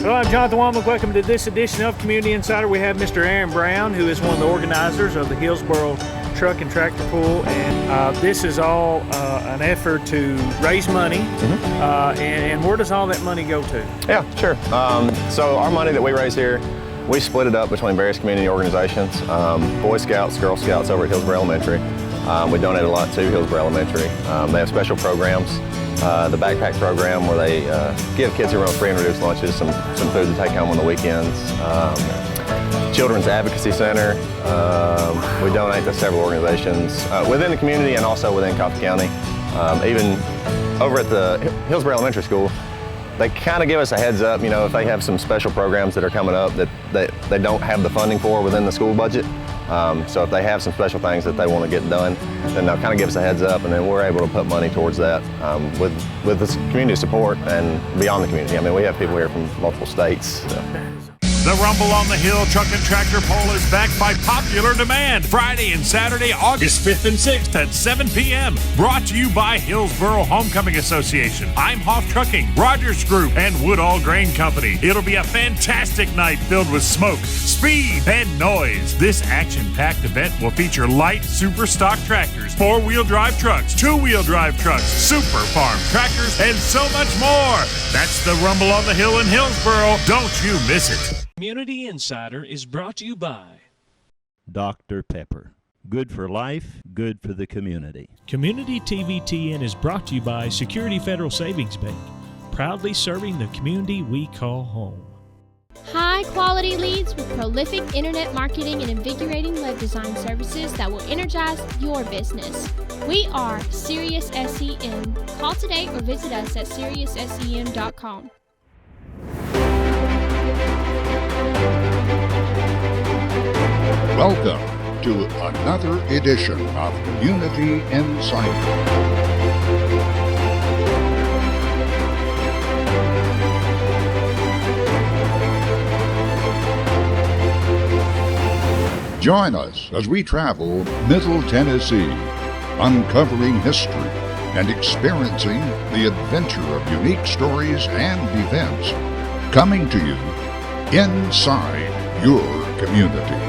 Hello, I'm Jonathan Womack. Welcome to this edition of Community Insider. We have Mr. Aaron Brown, who is one of the organizers of the Hillsboro Truck and Tractor Pool, and this is all an effort to raise money. And where does all that money go to? Yeah, sure. So our money that we raise here, we split it up between various community organizations. Boy Scouts, Girl Scouts over at Hillsboro Elementary. We donate a lot to Hillsboro Elementary. They have special programs. The backpack program where they give kids who run free and reduced lunches some food to take home on the weekends. Children's Advocacy Center. We donate to several organizations within the community and also within Coffee County. Even over at the Hillsboro Elementary School, they kind of give us a heads up, you know, if they have some special programs that are coming up that they don't have the funding for within the school budget. So if they have some special things that they want to get done, then they'll kind of give us a heads up, and then we're able to put money towards that with this community support and beyond the community. I mean, we have people here from multiple states. So. The Rumble on the Hill Truck and Tractor Poll is back by popular demand. Friday and Saturday, August 5th and 6th at 7 p.m. Brought to you by Hillsboro Homecoming Association, I'm Hoff Trucking, Rogers Group, and Woodall Grain Company. It'll be a fantastic night filled with smoke, speed, and noise. This action-packed event will feature light super stock tractors, four-wheel drive trucks, two-wheel drive trucks, super farm tractors, and so much more. That's the Rumble on the Hill in Hillsboro. Don't you miss it. Community Insider is brought to you by Dr. Pepper. Good for life, good for the community. Community TVTN is brought to you by Security Federal Savings Bank, proudly serving the community we call home. High-quality leads with prolific internet marketing and invigorating web design services that will energize your business. We are SiriusSEM. Call today or visit us at SiriusSEM.com. Welcome to another edition of Community Insider. Join us as we travel Middle Tennessee, uncovering history and experiencing the adventure of unique stories and events coming to you inside your community.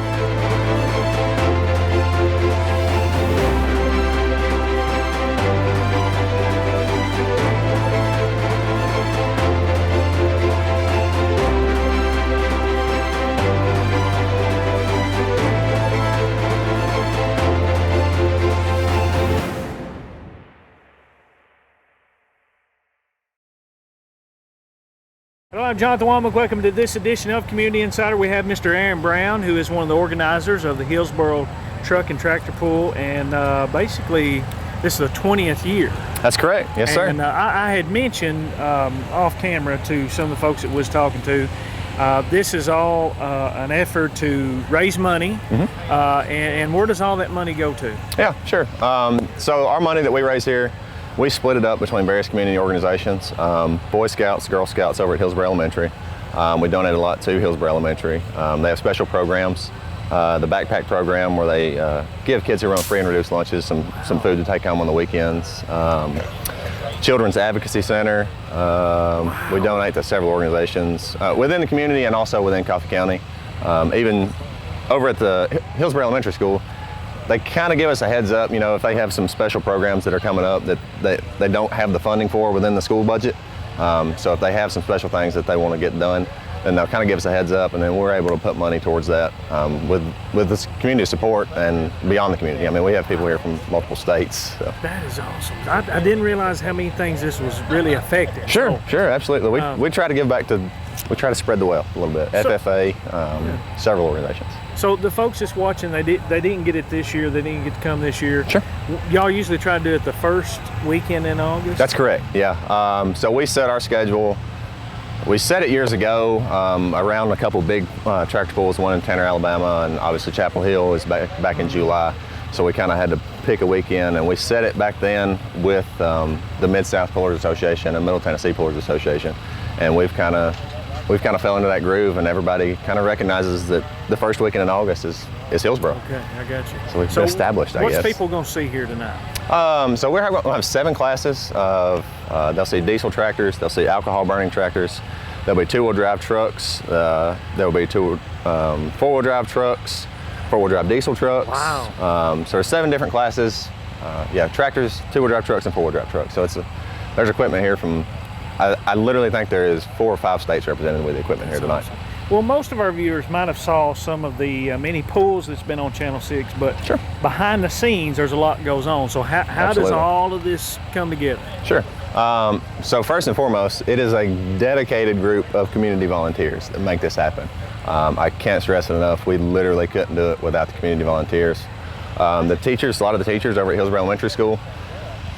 Hello, I'm Jonathan Womack. Welcome to this edition of Community Insider. We have Mr. Aaron Brown, who is one of the organizers of the Hillsboro Truck and Tractor Pool, and basically this is the 20th year. That's correct. Yes, sir. And I had mentioned off camera to some of the folks that was talking to, this is all an effort to raise money. And where does all that money go to? Yeah, sure. So our money that we raise here, we split it up between various community organizations. Boy Scouts, Girl Scouts over at Hillsboro Elementary. We donate a lot to Hillsboro Elementary. They have special programs. The backpack program where they give kids who run free and reduced lunches some food to take home on the weekends. Children's Advocacy Center. We donate to several organizations within the community and also within Coffee County. Even over at the Hillsboro Elementary School, they kind of give us a heads up, you know, if they have some special programs that are coming up that they don't have the funding for within the school budget. So if they have some special things that they want to get done, then they'll kind of give us a heads up, and then we're able to put money towards that with this community support and beyond the community. I mean, we have people here from multiple states. So. That is awesome. I didn't realize how many things this was really affecting. Sure, absolutely. We try to give back to, we try to spread the wealth a little bit. FFA, several organizations. So the folks that's watching, they didn't get it this year. They didn't get to come this year. Sure. Y'all usually try to do it the first weekend in August? That's correct, yeah. So we set our schedule. We set it years ago around a couple big tractor pools, one in Tanner, Alabama, and obviously Chapel Hill is back in July. So we kind of had to pick a weekend, and we set it back then with the Mid-South Pullers Association and Middle Tennessee Pullers Association. And we've kind of fell into that groove, and everybody kind of recognizes that the first weekend in August is Hillsboro. Okay, I got you. So we've been established, I guess. What's people going to see here tonight? So we'll have 7 classes of, they'll see diesel tractors, they'll see alcohol burning tractors, There'll be two-wheel drive trucks. There'll be two four-wheel drive trucks, four-wheel drive diesel trucks. Wow. So there's 7 different classes. Yeah, tractors, two-wheel drive trucks, and four-wheel drive trucks. So there's equipment here from, I literally think there is 4 or 5 states represented with the equipment here tonight. Awesome. Well, most of our viewers might have saw some of the many pools that's been on Channel 6, but Sure. behind the scenes, there's a lot goes on. So how does Absolutely. all of this come together? Sure. So first and foremost, it is a dedicated group of community volunteers that make this happen. I can't stress it enough. We literally couldn't do it without the community volunteers. The teachers, a lot of the teachers over at Hillsboro Elementary School,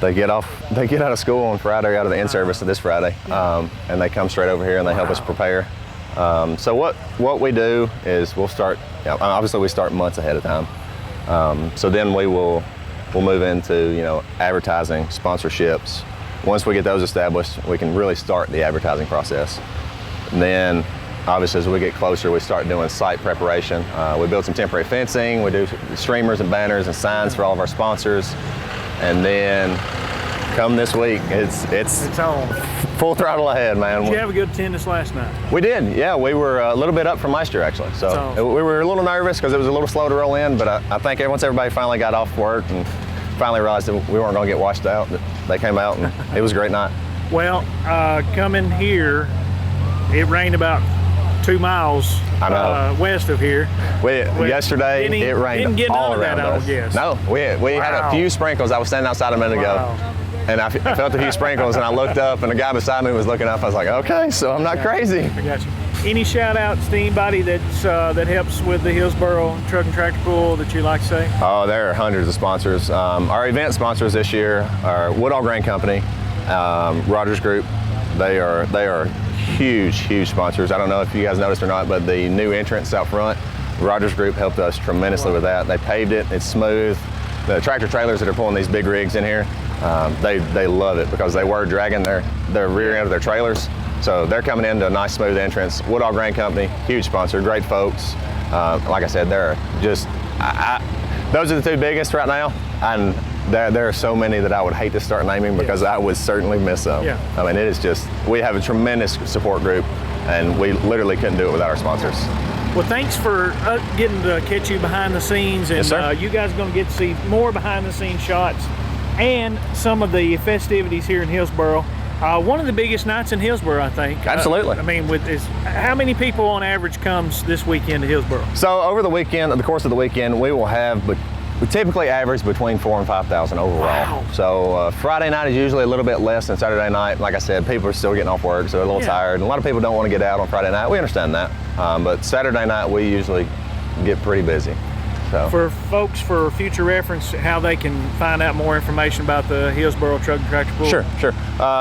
they get out of school on Friday, out of the in-service this Friday, and they come straight over here and they help us prepare. So what we do is we'll start, obviously we start months ahead of time. So then we'll move into, advertising, sponsorships. Once we get those established, we can really start the advertising process. And then obviously as we get closer, we start doing site preparation. We build some temporary fencing, we do streamers and banners and signs for all of our sponsors. And then come this week, it's on. full throttle ahead, man. Did you have a good attendance last night? We did, yeah. We were a little bit up from last year, actually. So awesome. we were a little nervous because it was a little slow to roll in, but I think once everybody finally got off work and finally realized that we weren't going to get washed out, that they came out and it was a great night. Well, coming here, it rained about 2 miles I know. west of here. Yesterday, it rained all around us. No, we had a few sprinkles. I was standing outside a minute ago. And I felt a few sprinkles, and I looked up, and the guy beside me was looking up. I was like, okay, so I'm not crazy. I got you. Any shout outs to anybody that helps with the Hillsboro Truck and Tractor Pool that you like to say? Oh, there are hundreds of sponsors. Our event sponsors this year are Woodall Grain Company, Rogers Group. They are huge sponsors. I don't know if you guys noticed or not, but the new entrance out front, Rogers Group helped us tremendously with that. They paved it, it's smooth. The tractor trailers that are pulling these big rigs in here, they love it because they were dragging their rear end of their trailers. So they're coming into a nice smooth entrance. Woodall Grain Company, huge sponsor, great folks. Like I said, they're just, those are the 2 biggest right now. And there are so many that I would hate to start naming because I would certainly miss them. Yeah. I mean, it is just, we have a tremendous support group and we literally couldn't do it without our sponsors. Well, thanks for getting to catch you behind the scenes, and Yes, sir. You guys are going to get to see more behind the scenes shots and some of the festivities here in Hillsboro. One of the biggest nights in Hillsboro, I think. Absolutely. I mean, how many people on average comes this weekend to Hillsboro? So over the course of the weekend, we will have, but we typically average between 4,000 and 5,000 overall. Wow. So Friday night is usually a little bit less than Saturday night. Like I said, people are still getting off work, so they're a little tired. And a lot of people don't want to get out on Friday night. We understand that. But Saturday night, we usually get pretty busy. So. For folks, for future reference, how they can find out more information about the Hillsboro Truck and Tractor Pool? Sure.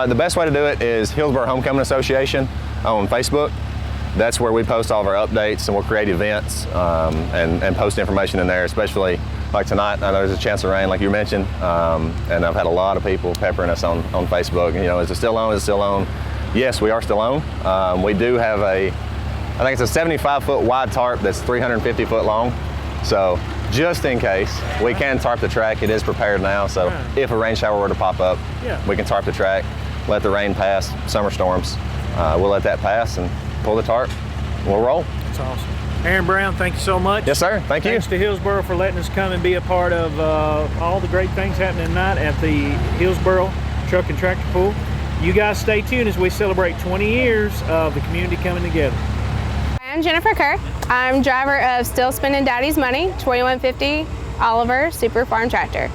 The best way to do it is Hillsboro Homecoming Association on Facebook. That's where we post all of our updates, and we'll create events and post information in there, especially like tonight. I know there's a chance of rain, like you mentioned, and I've had a lot of people peppering us on Facebook. Is it still on? Is it still on? Yes, we are still on. We do have I think it's a 75-foot wide tarp that's 350 foot long. So just in case, we can tarp the track. It is prepared now, so if a rain shower were to pop up, we can tarp the track, let the rain pass, summer storms. We'll let that pass and pull the tarp, we'll roll. That's awesome. Aaron Brown, thank you so much. Yes, sir. Thank you. Thanks to Hillsboro for letting us come and be a part of all the great things happening tonight at the Hillsboro Truck and Tractor Pool. You guys stay tuned as we celebrate 20 years of the community coming together. I'm Jennifer Kerr. I'm driver of Still Spending Daddy's Money, 2150 Oliver Super Farm Tractor.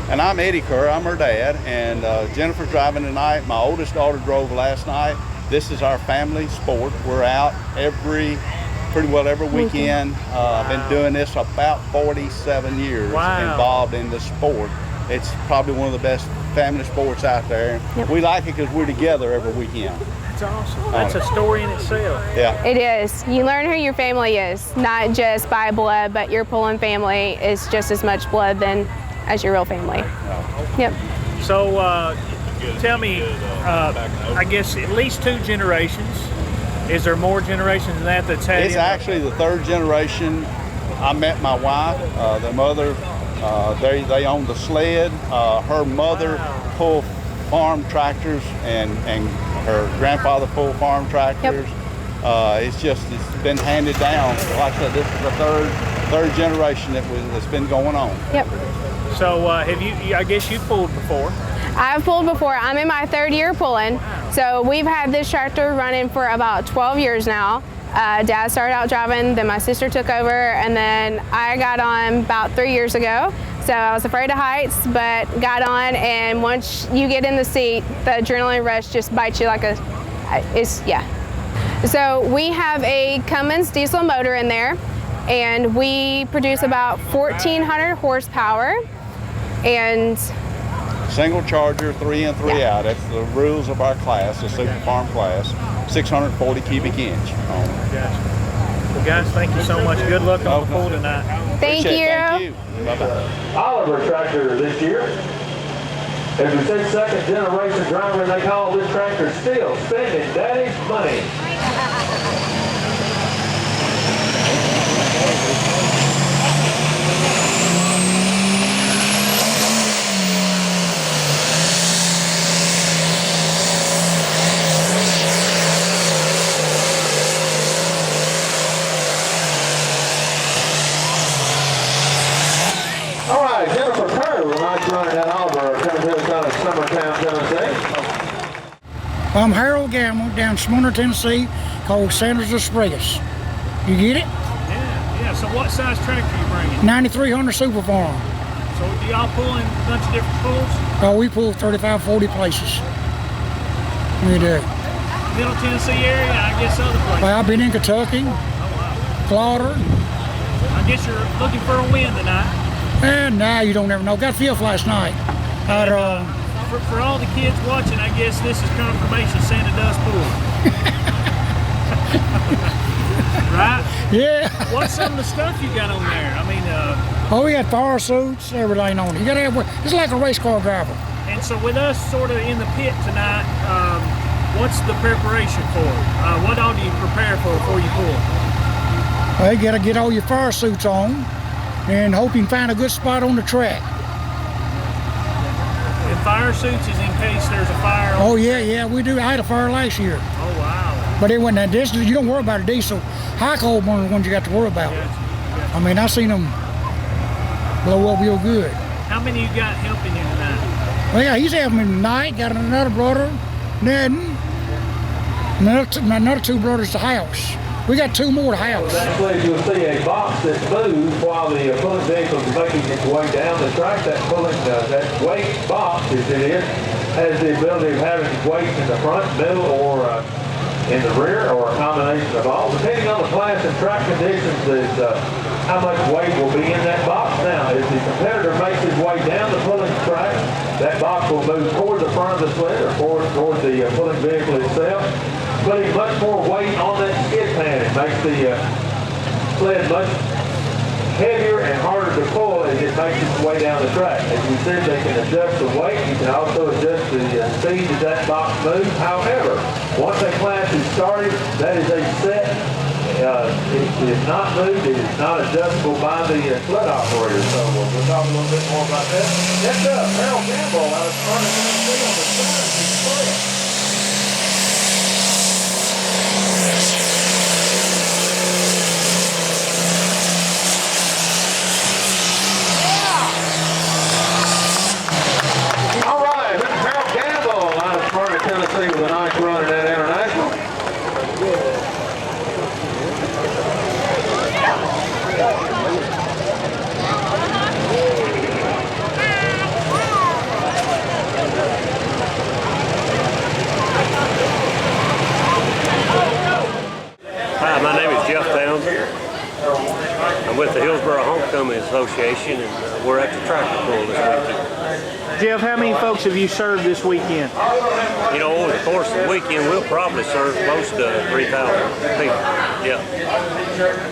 And I'm Eddie Kerr, I'm her dad, and Jennifer's driving tonight. My oldest daughter drove last night. This is our family sport. We're out pretty well every weekend. I've been doing this about 47 years involved in the sport. It's probably one of the best family sports out there. Yep. We like it because we're together every weekend. That's awesome. That's a story in itself. Yeah. It is. You learn who your family is, not just by blood, but your pulling family is just as much blood as your real family. Yep. So tell me, I guess at least 2 generations. Is there more generations than that that's had? It's actually the 3rd generation. I met my wife, the mother, they owned the sled. Her mother pulled farm tractors and Her grandfather pulled farm tractors. It's been handed down. Like I said, this is the third generation that's been going on. Yep. So I guess you've pulled before. I've pulled before. I'm in my 3rd year pulling. So we've had this tractor running for about 12 years now. Dad started out driving, then my sister took over, and then I got on about 3 years ago. So I was afraid of heights, but got on, and once you get in the seat, the adrenaline rush just bites you like yeah. So we have a Cummins diesel motor in there, and we produce about 1,400 horsepower, and single charger, 3 in, 3 out. That's the rules of our class, the Super Farm class. 640 cubic inch. Gotcha. Well, guys, thank you so much. Good luck on the pool tonight. Thank you. Thank you. Bye-bye. Oliver tractor this year. As we said, second generation driver, they call this tractor still spending daddy's money. All right, Jennifer Kerr will not running that Oliver coming to us out of Summertown, Tennessee. I'm Harold Gamble down in Smyrna, Tennessee, called Sanders Express. You get it? Yeah. So what size tractor are you bringing? 9300 Super Farm. So do y'all pull in a bunch of different pools? Oh, we pull 35, 40 places. We do. Middle Tennessee area, I guess other places. Well, I've been in Kentucky, Florida. I guess you're looking for a win tonight. And now you don't ever know. Got fifth last night. For all the kids watching, I guess this is confirmation Santa does pool. Right? Yeah. What's some of the stuff you got on there? I mean, we got fire suits, everything on it. You gotta have, it's like a race car driver. And so with us sort of in the pit tonight, what's the preparation for? What all do you prepare for before you pull? Well, you gotta get all your fire suits on and hope you can find a good spot on the track. And fire suits is in case there's a fire on. Oh yeah, we do. I had a fire last year. Oh wow. But it wasn't that diesel. You don't worry about a diesel. High cold one of the ones you got to worry about. Gotcha. I mean, I seen them blow up real good. How many you got helping you tonight? Well, yeah, he's helping me tonight. Got another brother, Ned, another 2 brothers to house. We got 2 more to house. Actually, you'll see a box that moves while the pulling vehicle is making its way down the track. That weight box, as it is, has the ability of having weight in the front, middle, or in the rear, or a combination of all. Depending on the class and track conditions, is how much weight will be in that box. Now, as the competitor makes his way down the pulling track, that box will move toward the front of the sled or toward the pulling vehicle itself, putting much more weight on that skid pan. It makes the sled much heavier and harder to pull as it makes its way down the track. As we said, they can adjust the weight. You can also adjust the speed as that box moves. However, once a class is started, that is a set. It is not moved. It is not adjustable by the sled operator. So we'll talk a little bit more about that. Next up, Harold Gamble out of Smyrna, Tennessee on the Sanders Express. Tennessee with a nice run at that international. Hi, my name is Jeff Townsend. I'm with the Hillsboro Homecoming Association, and we're at the tractor pull this weekend. Jeff, how many folks have you served this weekend? You know, over the course of the weekend, we'll probably serve close to 3,000 people. Yeah,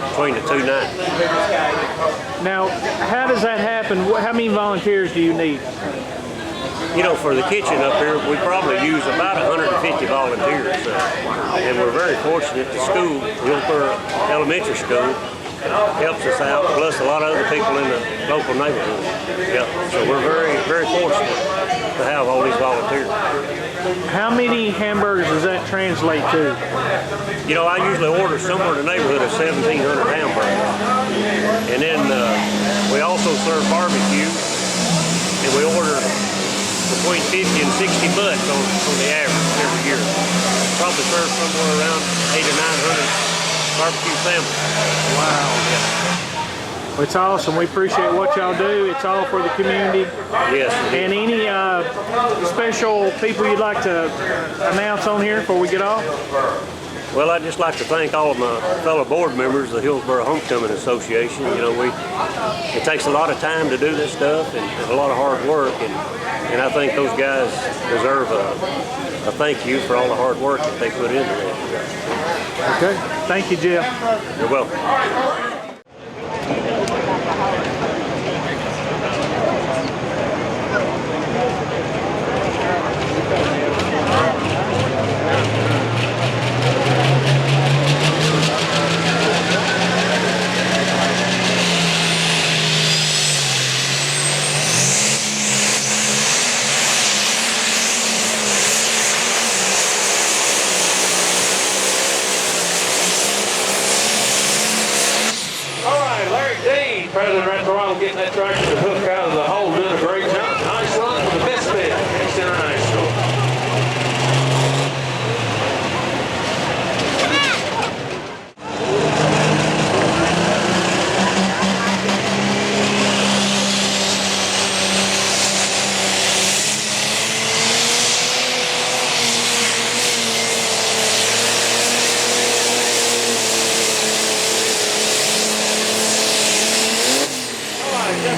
between the 2 nights. Now, how does that happen? How many volunteers do you need? You know, for the kitchen up here, we probably use about 150 volunteers. And we're very fortunate. The school, Hillsboro Elementary School, helps us out, plus a lot of other people in the local neighborhood. Yeah, so we're very, very fortunate to have all these volunteers. How many hamburgers does that translate to? You know, I usually order somewhere in the neighborhood of 1,700 hamburgers. And then we also serve barbecue, and we order between 50 and 60 butts on the average every year. Probably serve somewhere around 800 or 900 barbecue samples. Wow. Well, it's awesome. We appreciate what y'all do. It's all for the community. Yes. And any special people you'd like to announce on here before we get off? Well, I'd just like to thank all of my fellow board members of the Hillsboro Homecoming Association. You know, it takes a lot of time to do this stuff and a lot of hard work, and I think those guys deserve a thank you for all the hard work that they put into it. Okay. Thank you, Jeff. You're welcome. President right there on getting that tractor to hook out of the hole, doing a great job. Nice run for the best bit. He's international.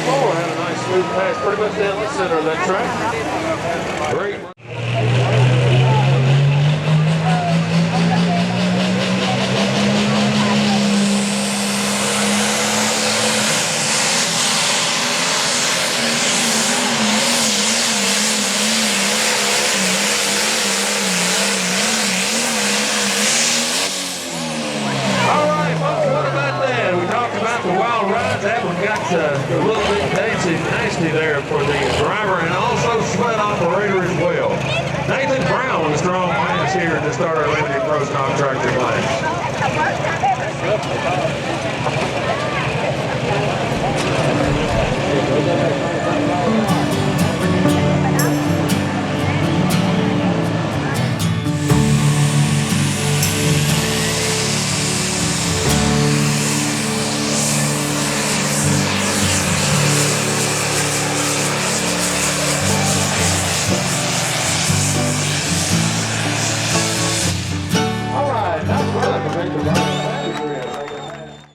Had a nice smooth pass pretty much down the center of that track. Great. A little bit nasty there for the driver and also sled operator as well. Nathan Brown with strong wins here to start our limited pros contractor class.